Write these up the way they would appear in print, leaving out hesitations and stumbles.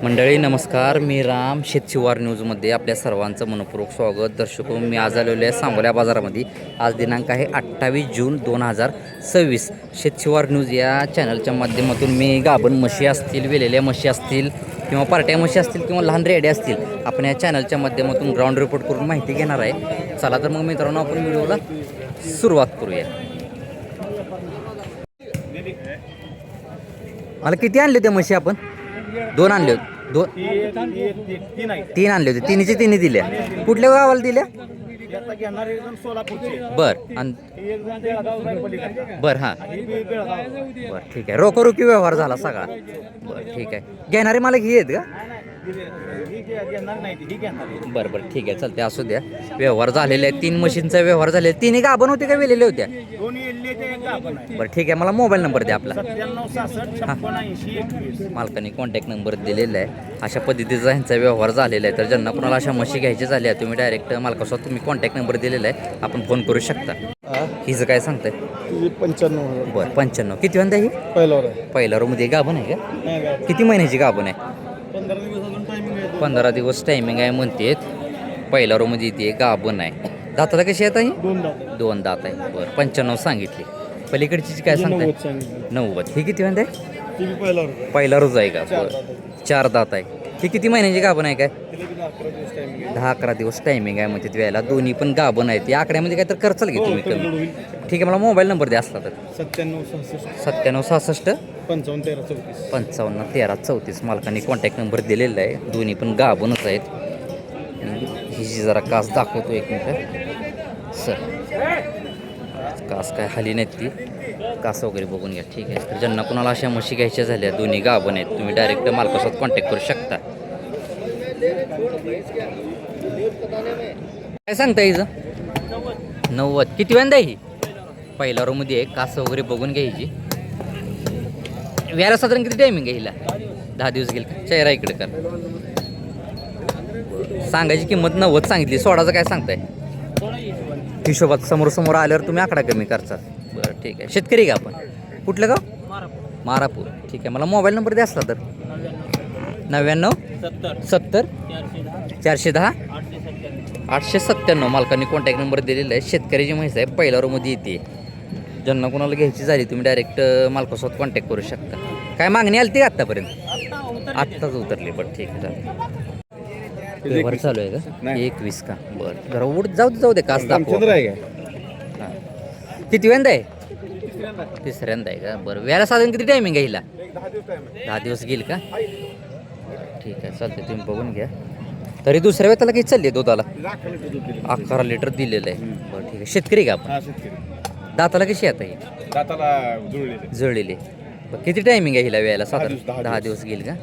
मंडळी नमस्कार, मी राम शेतशिवार न्यूजमध्ये आपल्या सर्वांचं मनपूर्वक स्वागत. दर्शको, मी आज आलेलो आहे सांगोल्या बाजारामध्ये. आज दिनांक आहे 28 जून 2026. शेतशिवार न्यूज या चॅनलच्या माध्यमातून मी गाभण म्हशी असतील, वेलेल्या म्हशी असतील किंवा पार्ट्या म्हशी असतील किंवा लहान रेड्या असतील, आपण या चॅनलच्या माध्यमातून ग्राउंड रिपोर्ट करून माहिती घेणार आहे. चला तर मग मित्रांनो, आपण व्हिडिओला सुरुवात करूया. मला किती आणले होते म्हशी? आपण 2 आणले होते. 3 आणले होते. तिन्हीचे तिन्ही दिल्या. कुठल्या गावाला दिल्या? बर. बर हां बर, ठीक आहे. रोखोरोखी व्यवहार झाला सगळा. बरं ठीक आहे. घेणारे मला घे आहेत का? बरं बरं ठीक आहे, चालते. असू द्या. व्यवहार झालेले आहे. 3 मशीनचा व्यवहार झालेला. तिन्ही गाभण होते का वेलेल्या होत्या? बरं ठीक आहे. मला मोबाईल नंबर द्या आपला. मालकाने कॉन्टॅक्ट नंबर दिलेला आहे. अशा पद्धतीचा ह्यांचा व्यवहार झालेला आहे. तर ज्यांना कोणाला अशा म्हशी घ्यायची झाल्या, तुम्ही डायरेक्ट मालकासोबत तुम्ही कॉन्टॅक्ट नंबर दिलेला आहे, आपण फोन करू शकता. हिचं काय सांगताय? 95. बरं 95. किती वंदा ही? पहिला रूमध्ये गाभण आहे का? किती महिन्याची गाभण आहे? 15 दिवस टायमिंग आहे म्हणते. पहिला रूमध्ये येते, गाभण आहे. दाताला कशी येत आहे? 2 दात आहे. बरं 95 सांगितली. पलीकडची काय सांगताय? 90. ही किती वंदा आहे? पहिला रोज आहे का? बरं 4 दात आहे. ही किती महिन्याची गाभण आहे? काय 10-11 दिवस टायमिंग आहे म्हणते वेळेला. दोन्ही पण गाभण आहेत. या आकड्यामध्ये काय तर करचाल घे तुम्ही कमी. ठीक आहे. मला मोबाईल नंबर द्या असला तर. 97 66 55 13 34. मालकाने कॉन्टॅक्ट नंबर दिलेला आहे. दोन्ही पण गाभणच आहेत. हिची जरा कास दाखवतो, एक मिनिट सर. कास काय हाली नाहीत, ती कास वगैरे बघून घ्या. ठीक आहे. तर ज्यांना कोणाला अशा म्हशी घ्यायच्या झाल्या, दोन्ही गाभण आहेत, तुम्ही डायरेक्ट मालकासोबत कॉन्टॅक्ट करू शकता. काय सांगता हिचं? 90. किती वेंदा ही? पहिला रूमध्ये आहे. कास वगैरे बघून घ्यायची. व्याला साधारण किती टायमिंग आहे हिला? 10 दिवस गेल का? चेहरा इकडे कर. सांगायची किंमत 90 सांगितली. सोडाचं काय सांगताय? हिशोबात समोर आल्यावर तुम्ही आकडा कमी करचा. बरं ठीक आहे. शेतकरी का आपण? कुठलं गाव? मारापूर. ठीक आहे. मला मोबाईल नंबर द्या असला तर. 99 70 410 897. मालकांनी कॉन्टॅक्ट नंबर दिलेला आहे. शेतकऱ्याची म्हैस आहे. पहिल्या रूमध्ये येते. ज्यांना कोणाला घ्यायची झाली, तुम्ही डायरेक्ट मालकासोबत कॉन्टॅक्ट करू शकता. काय मागणी आली ती आत्तापर्यंत? आत्ताच उतरली. बरं ठीक आहे. व्यवहार चालू आहे का? 21 का? बरं जरा जाऊ दे. कास दाखव. किती वेंदा आहे? तिसऱ्यांदा आहे का? बरं व्याला साधारण किती टायमिंग आहे हिला? 10 दिवस गेल का? ठीक आहे, चालते. तुम्ही बघून घ्या. तरी दुसऱ्या वेळेला काही चालली आहे दुधाला? 11 लिटर दिलेलं आहे. बरं ठीक आहे. शेतकरी का आपण? दाताला कशी आता ही? जुळलेली. किती टायमिंग आहे हिला वेळेला? साधारण 10 दिवस गेल का?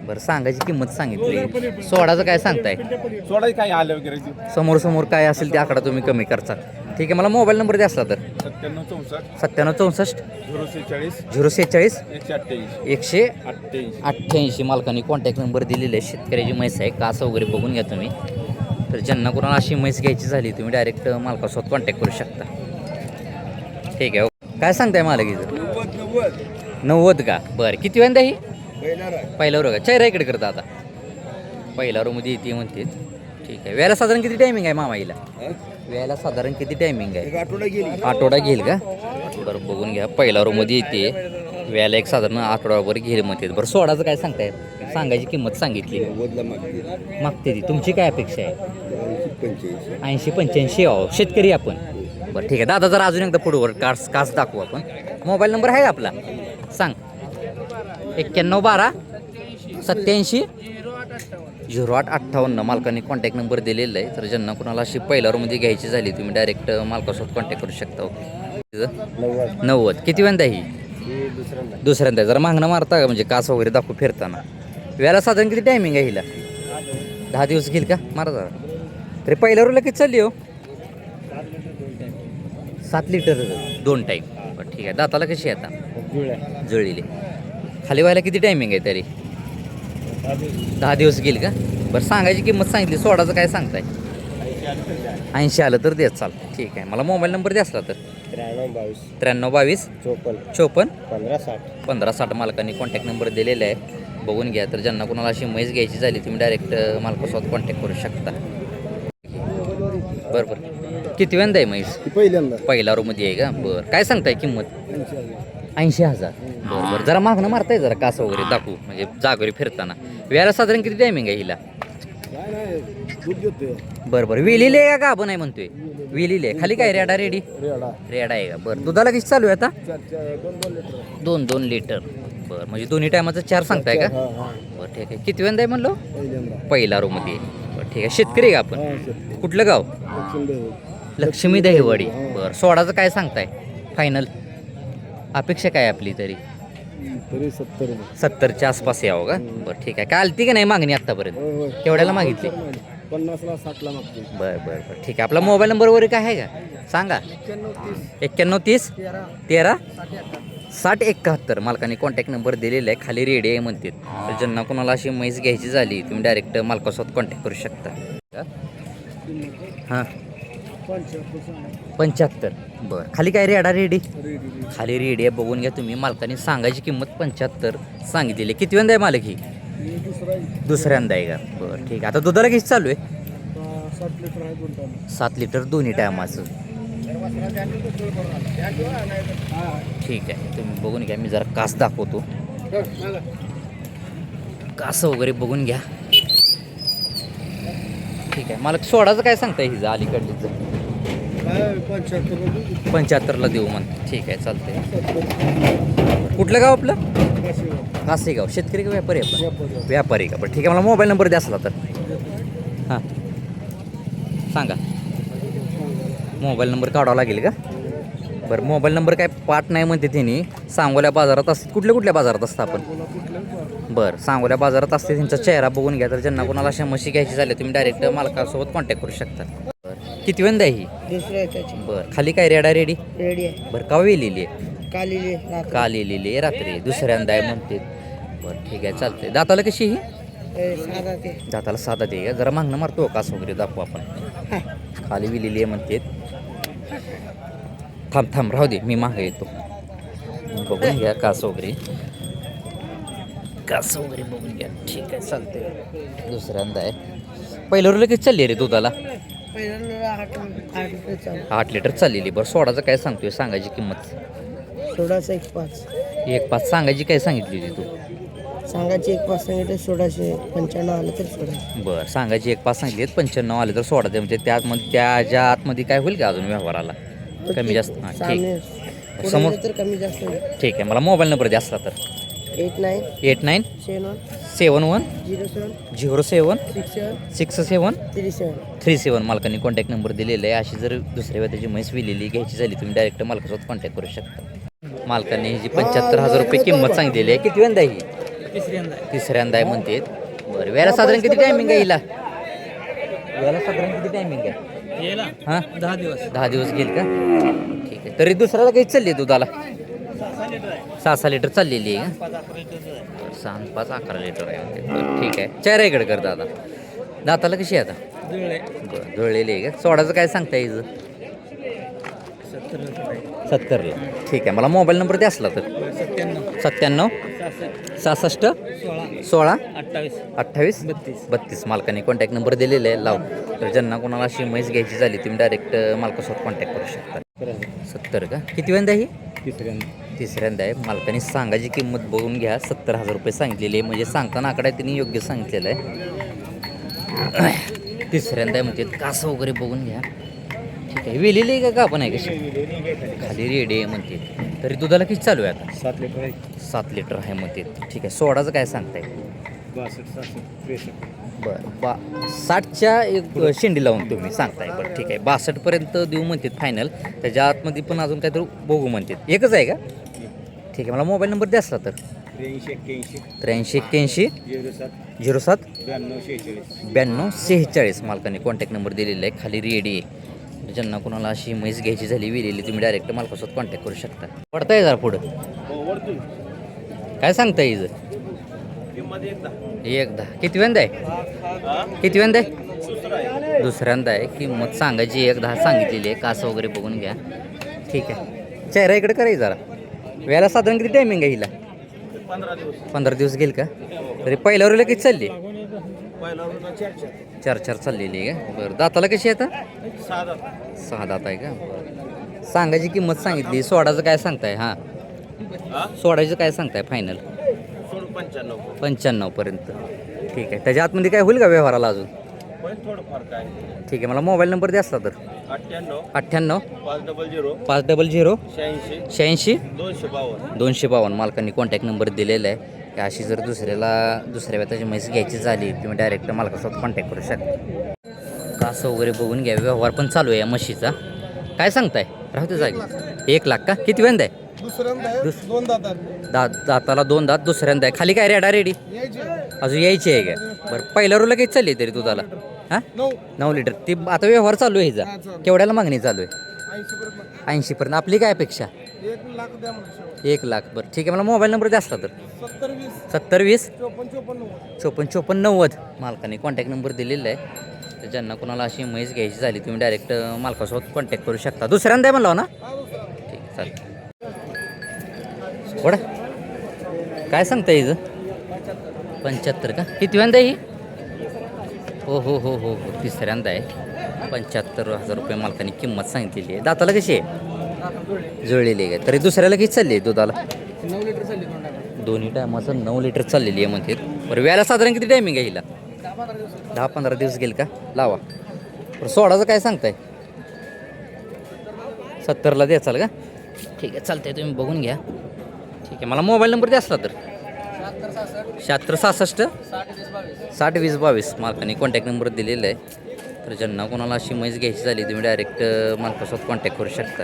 बरं सांगायची किंमत सांगितली. सोडाचं काय सांगताय? काय आलं वगैरे समोर काय असेल ते आकडा तुम्ही कमी करता. ठीक आहे. मला मोबाईल नंबर द्या असला तर. 97 64 046 188. मालकाने कॉन्टॅक्ट नंबर दिलेला आहे. शेतकऱ्याची म्हैस आहे. कास वगैरे बघून घ्या तुम्ही. तर ज्यांना कोणाला अशी म्हैस घ्यायची झाली, तुम्ही डायरेक्ट मालकासोबत कॉन्टॅक्ट करू शकता. ठीक आहे. काय सांगताय मालकीचं? 90 का? बरं किती वेंदा ही? पहिला रो का? चेहरा इकडे करता आता. पहिला रूमध्ये येते म्हणते. ठीक आहे. वेळेला साधारण किती टायमिंग आहे मामा हिला? वेळेला साधारण किती टायमिंग आहे? आठवडा घेईल का? आठवडा बघून घ्या. पहिला रूमध्ये येते. वेळेला एक साधारण आठवडाभर घेईल म्हणते. बरं सोडाचं काय सांगताय? सांगायची किंमत सांगितली. मागते ती. तुमची काय अपेक्षा आहे? 80-85. हो शेतकरी आपण. बरं ठीक आहे. दादा जरा अजून एकदा पुढवर कास दाखवू आपण. मोबाईल नंबर आहे आपला? सांग. 91 12 87 08 58. मालकाने कॉन्टॅक्ट नंबर दिलेला आहे. तर ज्यांना कोणाला अशी पहिल्या रूमध्ये घ्यायची झाली, तुम्ही डायरेक्ट मालकासोबत कॉन्टॅक्ट करू शकता. ओके. 90. किती वेंदा ही? दुसऱ्यांदा. जरा मागणं मारता का? म्हणजे कास वगैरे दाखवू फिरताना. वेळेला साधारण किती टायमिंग आहे हिला? 10 दिवस घेईल का? मारा जरा. तरी पहिल्या रूला किती चालली हो? 7 लिटर 2 टाईम. बरं ठीक आहे. दाताला कशी आहे आता? जुळलेली. खाली व्हायला किती टायमिंग आहे तरी? 10 दिवस गेल का? बरं सांगायची किंमत सांगितली. सोडाचं काय सांगताय? 80 आलं तर देत चाल. ठीक आहे. मला मोबाईल नंबर द्या असला तर. 93 22 53 54 54 15 60. 1560. मालकांनी कॉन्टॅक्ट नंबर दिलेला आहे. बघून घ्या. तर ज्यांना कोणाला अशी म्हैस घ्यायची झाली तुम्ही डायरेक्ट मालकासोबत कॉन्टॅक्ट करू शकता. बरं बरं. किती वेंदा आहे म्हैस? पहिल्यांदा पहिला रूमध्ये आहे का? बरं. काय सांगताय किंमत? 80,000. बरं बरं. जरा मागणं मारताय जरा कासं वगैरे दाखवू म्हणजे जागोरी फिरताना. वेळा साधारण किती टायमिंग आहे हिला? काय नाही दूध देतोय बरं बरं. विलिले आहे का गाभण आहे म्हणतोय? विलिले आहे. खाली काय रेडा रेडी? रेडा रेडा आहे का? बरं. दुधाला किती चालू आहे आता? 2 लिटर 2 लिटर. बरं म्हणजे दोन्ही टायमाचं 4 सांगताय का? हा हा बरं ठीक आहे. किती वेंदा आहे म्हणलो? पहिल्यांदा पहिला रूमध्ये. बरं ठीक आहे. शेतकरी आहे का हा आपण? शेतकरी. कुठलं गाव? दक्षिण देव. लक्ष्मी दहिवडी. बरं. सोडाचं काय सांगताय फायनल? अपेक्षा काय आपली तरी? तरी 70 रुपये. 70च्या आसपास यावं का? बरं ठीक आहे. काय आलती की नाही मागणी आत्तापर्यंत? होय होय केवढ्याला मागितली? 50ला 60ला मागते. बरं बरं बरं ठीक आहे. आपला मोबाईल नंबर वगैरे काय आहे का सांगा? 91 30 13 60 71. मालकाने कॉन्टॅक्ट नंबर दिलेला आहे. खाली रेडी आहे म्हणते. तर ज्यांना कोणाला अशी म्हैस घ्यायची झाली तुम्ही डायरेक्ट मालकासोबत कॉन्टॅक्ट करू शकता. हां 75. बरं. खाली काय रेडा रेडी? खाली रेडी आहे बघून घ्या तुम्ही. मालकाने सांगायची किंमत 75 सांगितलेली. किती वेंदा आहे मालक ही? दुसऱ्यांदा आहे का? बरं ठीक आहे. आता दुधाला किती चालू आहे? 7 लिटर आहे 2 टन. 7 लिटर दोन्ही टायमाचं. ठीक आहे. तुम्ही बघून घ्या. मी जरा कास दाखवतो. कास वगैरे बघून घ्या. ठीक आहे. मालक सोडाचं काय सांगताय हिचं अलीकडलीचं? 75ला देऊ म्हण. ठीक आहे चालतंय. कुठलं गाव आपलं? कासेगाव. शेतकरी का व्यापारी आहे आपला? व्यापारी का? बरं ठीक आहे. मला मोबाईल नंबर द्या असला तर. हां सांगा. मोबाईल नंबर काढावा लागेल का? बरं. मोबाईल नंबर काय पाठ नाही म्हणते त्यांनी. सांगोल्या बाजारात असतात. कुठल्या बाजारात असतं आपण? बरं. सांगोल्या बाजारात असते. त्यांचा चेहरा बघून घ्या. तर ज्यांना कोणाला अशा म्हशी घ्यायची झाली तुम्ही डायरेक्ट मालकासोबत कॉन्टॅक्ट करू शकता. बरं. किती वेंदा आहे ही? बरं. खाली काय रेडा रेडी? रेडी आहे बरं. का लिहिली आहे? काली काल लिहिली रात्री दुसऱ्यांदा आहे म्हणते. बरं ठीक आहे चालतंय. दाताला कशी ही? साधा ते दाताला साधा ते का? जरा मागणं मारतो कास वगैरे दाखवू आपण. खाली विलेली आहे म्हणते. थांब राहू दे मी मागे येतो. बघून घ्या कास वगैरे. कास वगैरे बघून घ्या. ठीक आहे चालतंय. दुसऱ्यांदा आहे. पहिल्यावर लगेच चालली रे दुधाला? पहिल्यांदा 8 रुपये चालू 8 लिटर चाललेली. बरं सोडाचं काय सांगतोय सांगायची किंमत? सोळाशे 1.5 1.5 सांगायची काय सांगितली होती तू? सांगायचे 1.5 सांगितले 1695 आलं तर सोडा. बरं. सांगायची 1.5 सांगितली 95 आले तर सोडा. म्हणजे त्यामध्ये त्याच्या आतमध्ये काय होईल का अजून व्यवहाराला कमी जास्त? हां ठीक. समोर तर कमी जास्त होईल. ठीक आहे. मला मोबाईल नंबर द्या असला तर. 89 89 71 71 07 07 67 67 37 37. मालकाने कॉन्टॅक्ट नंबर दिलेला आहे. अशी जर दुसऱ्या त्याची म्हैस विलेली घ्यायची झाली तुम्ही डायरेक्ट मालकासोबत कॉन्टॅक्ट करू शकता. मालकाने जी 75,000 रुपये किंमत सांगितलेली आहे. किती वेंदा आहे ही? तिसऱ्यांदा आहे म्हणते. बरं. वेळा साधारण किती टायमिंग आहे हिला? वेळा साधारण किती टायमिंग आहे? हां 10 दिवस घेईल का? ठीक आहे. तरी दुसऱ्याला काही चालली दुधाला? 6 लिटर चाललेली आहे का? 6 5 11 लिटर आहे म्हणते. बरं ठीक आहे. चेहरा इकडे कर दादा. दाताला कशी आहे आता? बरं जुळलेली आहे का? सोडाचं काय सांगता हिचं? 70ला. ठीक आहे. मला मोबाईल नंबर द्या असला तर. 97 66 16 28 32. मालकाने कॉन्टॅक्ट नंबर दिलेला आहे. लाव. तर ज्यांना कोणाला अशी म्हैस घ्यायची झाली तुम्ही डायरेक्ट मालकासोबत कॉन्टॅक्ट करू शकता. 70 का? किती वेंदा ही? तिसऱ्यांदा आहे. मालकाने सांगायची किंमत बघून घ्या. 70,000 रुपये सांगितलेली आहे. म्हणजे सांगताना आकडा त्यांनी योग्य सांगितलेला आहे. तिसऱ्यांदा आहे म्हणजे कासं वगैरे बघून घ्या. ठीक आहे. वेलेली आहे का आपण आहे कशी? खाली रेडी आहे म्हणते. तरी दुधाला किती चालू आहे आता? 7 लिटर आहे. 7 लिटर आहे म्हणते. ठीक आहे. सोडाचं काय सांगताय? 62 63 बरं. 60च्या एक शेंडी लावून तुम्ही सांगताय. बरं ठीक आहे. 62पर्यंत देऊ म्हणतात फायनल. त्याच्या आतमध्ये पण अजून काहीतरी बघू म्हणतात. एकच आहे का? ठीक आहे. मला मोबाईल नंबर द्या असला तर. 83 81 07 92 46. मालकाने कॉन्टॅक्ट नंबर दिलेला आहे. खाली रेडी आहे. ज्यांना कोणाला अशी म्हैस घ्यायची झाली विलेली तुम्ही डायरेक्ट मालकासोबत कॉन्टॅक्ट करू शकता. पडताय जरा पुढं. काय सांगताय हिचं? 1.10. किती वेंदा आहे? किती वेंदा आहे? दुसऱ्यांदा आहे. किंमत सांगायची 1.10 सांगितलेली आहे. कासं वगैरे बघून घ्या. ठीक आहे. चेहरा इकडे करायचं जरा. वेळेला साधारण किती टायमिंग आहे हिला? 15 दिवस घेईल का? तरी पहिल्यावर किती चालली पहिला चार चार चार चाललेली आहे का बरं दाताला कशी आहे आता सहा दात. 6 दात आहे का बरं. सांगायची किंमत सांगितली सोडाचं काय सांगताय हां सोडायचं काय सांगताय फायनल 95 पर्यंत ठीक आहे त्याच्या आतमध्ये काय होईल का व्यवहाराला अजून थोडंफार काय ठीक आहे मला मोबाईल नंबर द्या असला तर 98 500 86 252 मालकांनी कॉन्टॅक्ट नंबर दिलेला आहे की अशी जर दुसऱ्या व्यताची म्हैस घ्यायची झाली तुम्ही डायरेक्ट मालकासोबत कॉन्टॅक्ट करू शकता कासं वगैरे बघून घ्या व्यवहार पण चालू आहे या म्हशीचा काय सांगताय राहू दे जागी 1 लाख का किती वेंदा आहे दुसऱ्यांदा दाताला 2 दात दुसऱ्यांदा आहे खाली काय रेडा रेडी अजून यायची आहे का बरं पहिल्या रोला किती चालली तरी दुधाला हां 9 लिटर ती आता व्यवहार चालू आहे हिचा केवढ्याला मागणी चालू आहे 80 पर्यंत आपली काय अपेक्षा 1 लाख बरं ठीक आहे मला मोबाईल नंबर द्या असला तर 70 20 54 90 मालकाने कॉन्टॅक्ट नंबर दिलेला आहे तर ज्यांना कोणाला अशी म्हैस घ्यायची झाली तुम्ही डायरेक्ट मालकासोबत कॉन्टॅक्ट करू शकता दुसऱ्यांदा आहे म्हणला ना ठीक आहे चालेल बडा काय सांगता हिचं 75 का किती वेंदा ही हो हो हो हो हो तिसऱ्यांदा आहे 75,000 रुपये मालकाने किंमत सांगितलेली आहे दाताला कशी आहे जुळलेली आहे तरी दुसऱ्याला किती चालली आहे दुधाला 9 लिटर चालली दोन्ही टायमाचं 9 लिटर चाललेली आहे म्हणते बरं व्याला साधारण किती टायमिंग आहे हिला 10-15 दिवस गेल का लावा बरं सोडाचं काय सांगताय 70ला द्याचाल का ठीक आहे चालतंय तुम्ही बघून घ्या ठीक आहे मला मोबाईल नंबर द्या असला तर 76 66 60 20 22 मालकाने कॉन्टॅक्ट नंबर दिलेला आहे तर ज्यांना कोणाला अशी म्हैस घ्यायची झाली तुम्ही डायरेक्ट मालकासोबत कॉन्टॅक्ट करू शकता